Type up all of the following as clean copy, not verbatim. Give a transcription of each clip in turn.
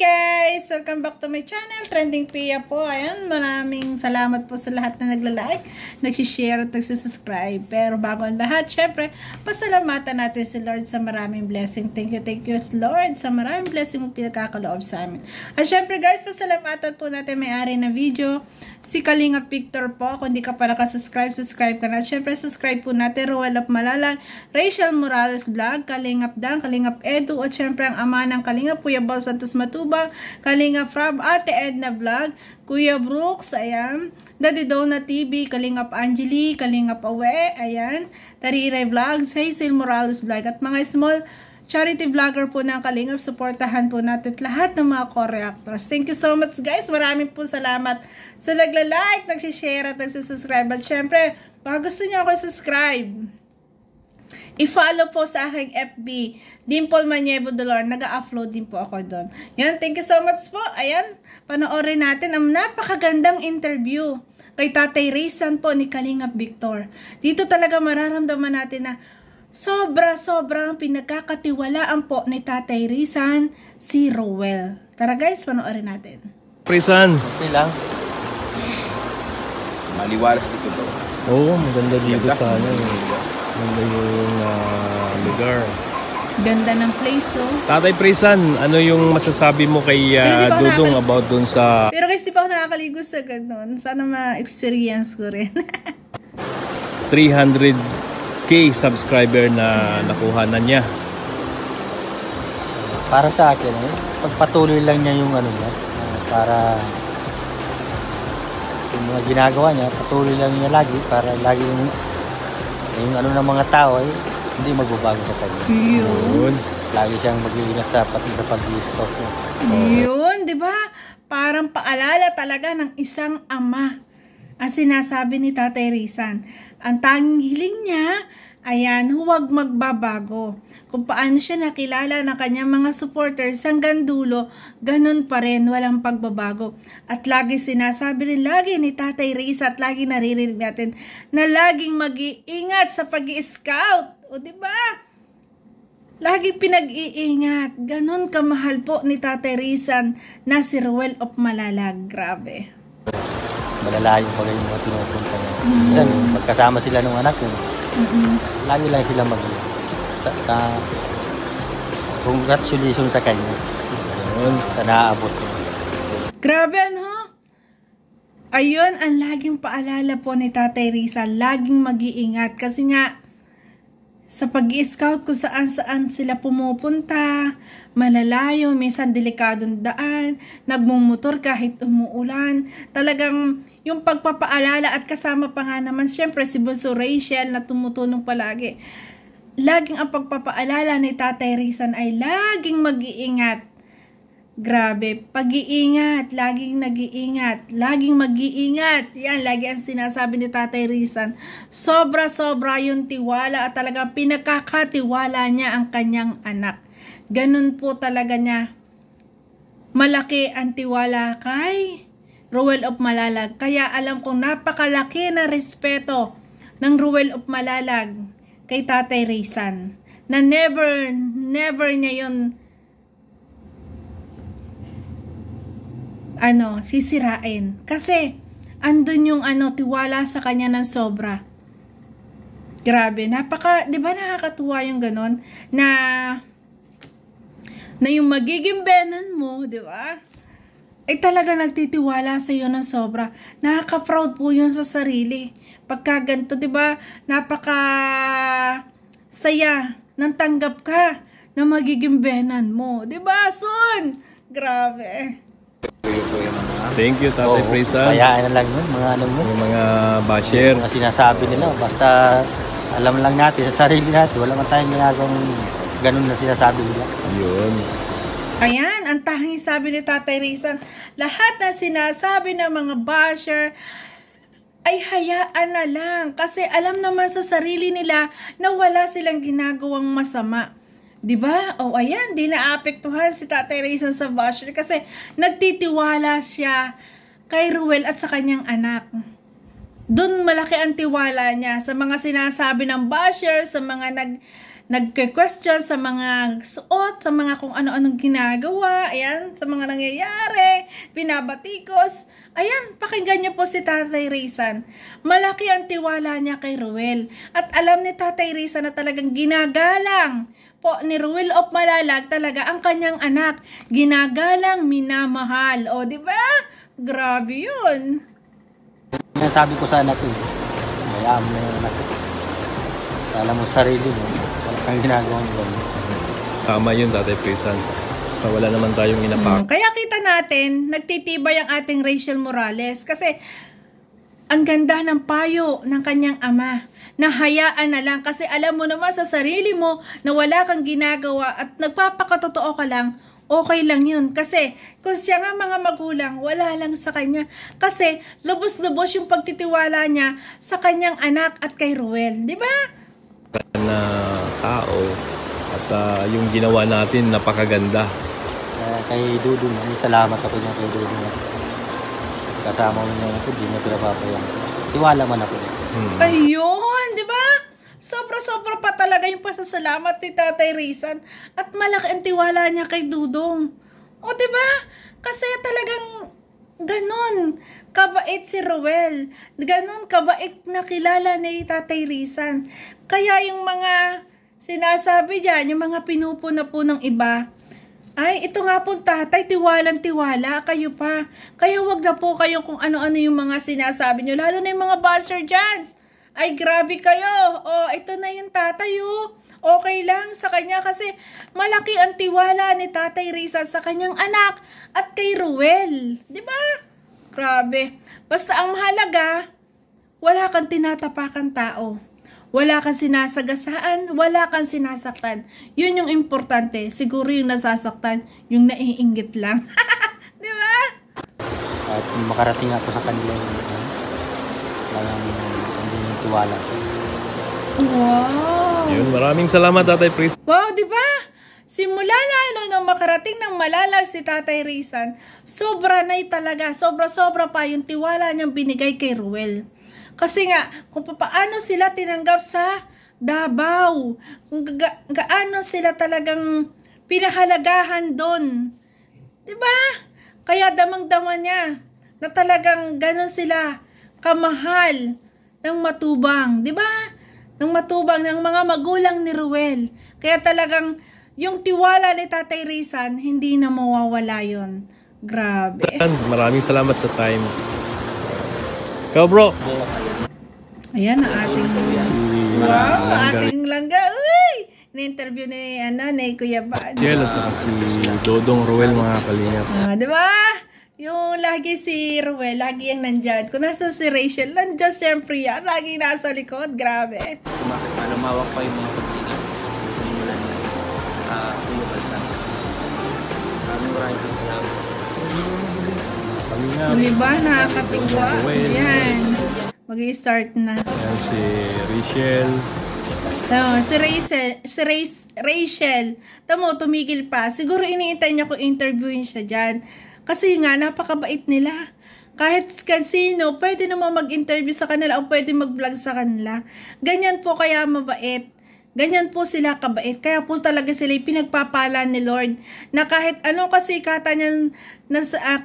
guys! Welcome back to my channel, Trending Pia po. Ayan, maraming salamat po sa lahat na nagla-like, nagsishare at nagsisubscribe. Pero bago ang lahat, syempre, pasalamatan natin si Lord sa maraming blessing. Thank you Lord sa maraming blessing mong pinagkakaloob sa amin. At syempre guys, pasalamatan po natin may-ari na video, si Kalingap Victor po. Kung di ka pa nakasubscribe, subscribe ka na. At syempre, subscribe po natin Ruel of Malalag, Rachel Morales Vlog, Kalingap Dan, Kalingap Edu, at syempre ang ama ng Kalingap, Kuya Bal Santos Matubang, Kalingap Frab, Ate Edna Vlog, Kuya Brooks, ayan, Daddy Donna TV, Kalingap Angeli, Kalingap Awe, ayan, Tariray Vlogs, Hazel Morales Vlog, at mga small charity vlogger po ng Kalingap, supportahan po natin lahat ng mga co-reactors. Thank you so much guys, maraming po salamat sa nagla-like, nagsishare at nagsisubscribe. At syempre, baka gusto niyo ako subscribe, i-follow po sa aking FB, Dimple Maniebo Dolor. Nag-upload din po ako doon. Yan, thank you so much po. Ayan, panoorin natin ang napakagandang interview kay Tatay Rizan po ni Kalingap Victor. Dito talaga mararamdaman natin na sobrang pinagkakatiwalaan po ni Tatay Rizan si Ruel. Tara guys, panoorin natin. Rizan. Okay lang. Maliwalas dito to. Oo, maganda dito sana. Maganda yung lugar. Ganda ng place, oh. Tatay Rizan, ano yung masasabi mo kay Dudong about dun sa... Pero guys, di pa ako nakakaligo sa ganun. Sana ma-experience ko rin. 300k subscriber na nakuha na niya. Para sa akin, pagpatuloy lang niya yung ano niya. Para yung mga ginagawa niya, patuloy lang niya lagi. Para lagi yung ano ng mga tao ay hindi magbabago sa kanya. Yun. Lagi siyang mag-iingat sa pag-i-stalk niya. Yun, di ba? Parang paalala talaga ng isang ama. Ang sinasabi ni Tatay Rizan, ang tanging hiling niya, ayan, huwag magbabago. Kung paano siya nakilala ng kanyang mga supporters hanggang dulo, ganun pa rin, walang pagbabago. At lagi sinasabi rin lagi ni Tatay Rizan at lagi naririnig natin na laging mag-iingat sa pag-i-scout. O diba? Laging pinag-iingat. Ganun kamahal po ni Tatay Rizan na si Ruel of Malalag. Grabe. Malalayo pa yung mga pinupunta niya. Minsan, magkasama sila ng anak niya. Lagi lang sila congratulations sa kanya. Sa naaabot niya. Grabe, ano? Ayun, ang laging paalala po ni Tatay Rizan. Laging mag-iingat. Kasi nga, sa pag-i-scout kung saan-saan sila pumupunta, malalayo, minsan delikadong daan, nagmumotor kahit umuulan. Talagang yung pagpapaalala at kasama pa nga naman, syempre si Bunso Rachel na tumutulong palagi. Laging ang pagpapaalala ni Tatay Rizan ay laging mag-iingat. Grabe, pag-iingat, laging nag-iingat, laging mag-iingat. Yan, lagi ang sinasabi ni Tatay Rizan. Sobra yung tiwala at talagang pinakakatiwala niya ang kanyang anak. Ganun po talaga niya. Malaki ang tiwala kay Ruel of Malalag. Kaya alam kong napakalaki na respeto ng Ruel of Malalag kay Tatay Rizan. Na never niya yun sisirain. Kasi, andun yung tiwala sa kanya ng sobra. Grabe, di ba nakakatuwa yung ganon? Na yung magiging benan mo, di ba? Ay talaga nagtitiwala sa iyo ng sobra. Nakaka-proud po yun sa sarili. Pagka ganito, di ba? Napaka saya nang tanggap ka na magiging benan mo. Di ba, Son? Grabe. Thank you, Tatay Rizan. Kayaan na lang yun, yung mga basher. Mga sinasabi nila, basta alam lang natin sa sarili natin, wala man tayong ginagawang ganun na sinasabi nila. Yun. Ayan, ang tanging sabi ni Tatay Rizan, lahat na sinasabi ng mga basher ay hayaan na lang. Kasi alam naman sa sarili nila na wala silang ginagawang masama. Diba? O ayan, di naapektuhan si Tatay Rizan sa basher kasi nagtitiwala siya kay Ruel at sa kanyang anak. Doon malaki ang tiwala niya sa mga sinasabi ng basher, sa mga nagke-question sa mga suot, sa mga kung ano-anong ginagawa, ayan, sa mga nangyayari, binabatikos. Ayan, pakinggan niyo po si Tatay Rizan. Malaki ang tiwala niya kay Ruel. At alam ni Tatay Rizan na talagang ginagalang po ni Ruel of Malalag talaga ang kanyang anak. Ginagalang, minamahal. O, di ba? Grabe yun. Sabi ko sa anak ko, hayaan mo na yung anak ko. Alam mo sarili mo, wala kang ginagawa mo. Tama yun, Tatay Rizan. Basta wala naman tayong inapak. Kaya kita natin, nagtitibay ang ating Rachel Morales. Kasi, ang ganda ng payo ng kanyang ama. Nahayaan na lang. Kasi alam mo naman sa sarili mo na wala kang ginagawa at nagpapakatotoo ka lang, okay lang yun. Kasi, kung siya nga mga magulang, wala lang sa kanya. Kasi, lubos-lubos yung pagtitiwala niya sa kanyang anak at kay Ruel. Di ba? Na tao at yung ginawa natin napakaganda. Kay Dudong, salamat ako niya kay Dudong. Kasama mo niya ako, di na pinapapayan. Tiwala man ako. Ayun, di ba? Sobra-sobra pa talaga yung pasasalamat ni Tatay Rizan at malaki ang tiwala niya kay Dudong. O, di ba? Kasi talagang ganon kabait si Ruel. Ganon kabait na kilala ni Tatay Rizan. Kaya yung mga sinasabi dyan, yung mga pinupuna po ng iba, ay, ito nga po tatay, tiwalang-tiwala kayo pa. Kaya wag na po kayo kung ano-ano yung mga sinasabi nyo. Lalo na yung mga buzzer dyan. Ay, grabe kayo. O, ito na yung tatay, oh. Okay lang sa kanya kasi malaki ang tiwala ni Tatay Rizan sa kanyang anak at kay Ruel. Diba? Grabe. Basta ang mahalaga, wala kang tinatapakan tao. Wala kang sinasagasaan, wala kang sinasaktan. Yun yung importante. Siguro yung nasasaktan, yung naiinggit lang. Di ba? At makarating ako sa kanila yung hindi tiwala. Wow! Yun, maraming salamat, Tatay Rizan. Wow, di ba? Simula na nung makarating ng Malalag si Tatay Rizan, sobra na talaga, sobra-sobra pa yung tiwala niyang binigay kay Ruel. Kasi nga, kung paano sila tinanggap sa Davao, kung gaano sila talagang pinahalagahan doon. Diba? Kaya damang-dama niya na talagang ganon sila kamahal ng Matubang. Diba? Ng Matubang, ng mga magulang ni Ruel. Kaya talagang yung tiwala ni Tatay Rizan, hindi na mawawala yun. Grabe. Maraming salamat sa time. Ikaw, bro. Ayan ang ating ating langga. Uy! In-interview ni Kuya Bad. At saka si Dodong Ruel, mga kalingap. Di ba? Yung lagi si Ruel, lagi yung nandyan. Kung nasa si Rachel, nandyan siyempre yan. Lagi nasa likod. Grabe. Lumawak pa yung mga pagtingin. Sinimulan na Kuya Santos. Maraming po salamat. Di ba? Nakakatuwa. Yan. Mag-i-start na. Ayan si Rachel. Rachel. Tamo, tumigil pa. Siguro iniintay niya kung interviewin siya dyan. Kasi nga, napakabait nila. Kahit sino, pwede naman mag-interview sa kanila o pwede mag-vlog sa kanila. Ganyan po kaya mabait. Ganyan po sila kabait. Kaya po talaga sila pinagpapala ni Lord na kahit anong kasikatan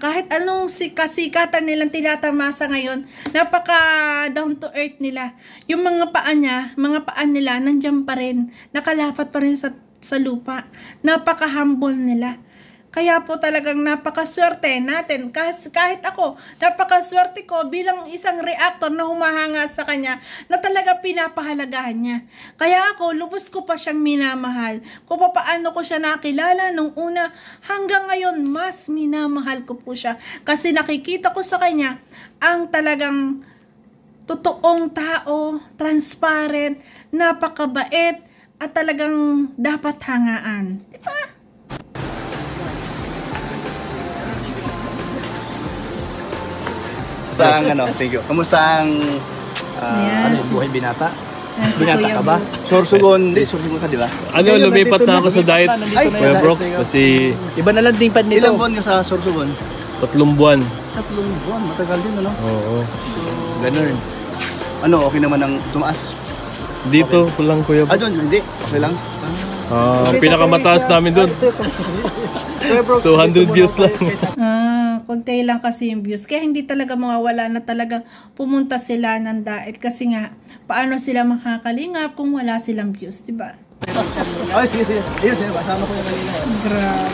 kahit anong kasikatan nilang tinatamasa ngayon, napaka down to earth nila. Yung mga paan nila nandiyan pa rin, nakalapat pa rin sa lupa. Napaka humble nila. Kaya po talagang napakaswerte natin. Kahit ako, napakaswerte ko bilang isang reactor na humahanga sa kanya na talaga pinapahalagahan niya. Kaya ako, lubos ko pa siyang minamahal. Kung paano ko siya nakilala nung una, hanggang ngayon, mas minamahal ko po siya. Kasi nakikita ko sa kanya ang talagang totoong tao, transparent, napakabait, at talagang dapat hangaan. Diba? Thank you. Kamusta ang Buhay binata? binata ka ba? Sorsogon, Sorsogon ka, di ba? Lumipat na ako sa diet. Ay, Kuya Brooks, kasi Iba na lang din pad nito. Ilang buwan ka sa Sorsogon? 3 buwan. 3 buwan, matagal din, ano? Oo. Ganun. Ano, okay naman ang tumaas? Dito ko lang Kuya Brooks. Doon, hindi. Okay lang. Pinakamataas namin doon. 200 views lang. Konti lang kasi yung views. Kaya hindi talaga mawawala na talagang pumunta sila ng Daet. Kasi nga, paano sila makakalingap kung wala silang views, diba? Ay, sige. Ayun, sige. Basama ko yung kanina. Grabe.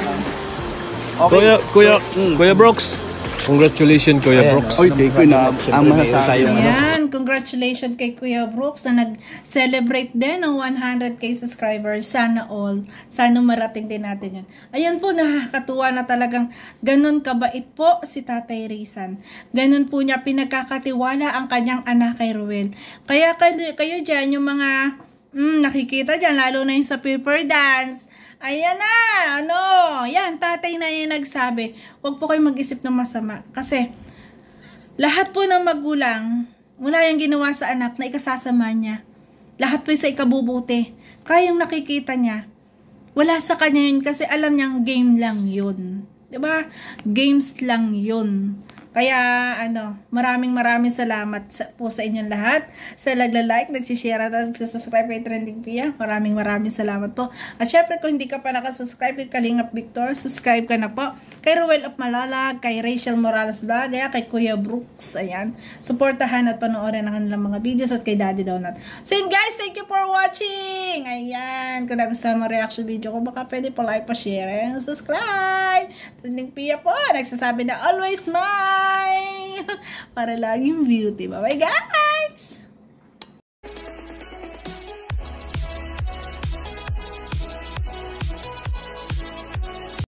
Kuya Brooks. Congratulations Kuya Brooks. Oy, thank you na. Ang masasabi. Ayan, congratulations kay Kuya Brooks na nag-celebrate din ng 100k subscribers. Sana all. Sana marating din natin yun. Ayan po, nakakatuwa na talagang ganun kabait po si Tatay Rizan. Ganun po niya pinagkakatiwala ang kanyang anak kay Ruel. Kaya kayo dyan, yung mga nakikita dyan, lalo na yung sa paper dance, ayan na, yan, tatay na yung nagsabi, huwag po kayo mag-isip ng masama. Kasi, lahat po ng magulang, wala yung ginawa sa anak na ikasasama niya. Lahat po sa ikabubuti. Kaya yung nakikita niya, wala sa kanya yun kasi alam niyang game lang yun. Diba? Games lang yun. Kaya, maraming salamat po sa inyong lahat. Sa nagla-like, nagsishare at nagsasubscribe kay Trending Pia. Maraming salamat po. At syempre, kung hindi ka pa nakasubscribe kay Kalingap Victor, subscribe ka na po. Kay Ruel of Malalag, kay Rachel Morales Daga, kay Kuya Brooks. Ayan. Supportahan at panoorin ang kanilang mga videos at kay Daddy Donut. So yun guys, thank you for watching. Ayan. Kung nagustuhan mo reaction video ko, baka pwede pa like, pa share, and subscribe. Trending Pia po. Nagsasabi na always smile. Para laging beauty. Bye-bye guys!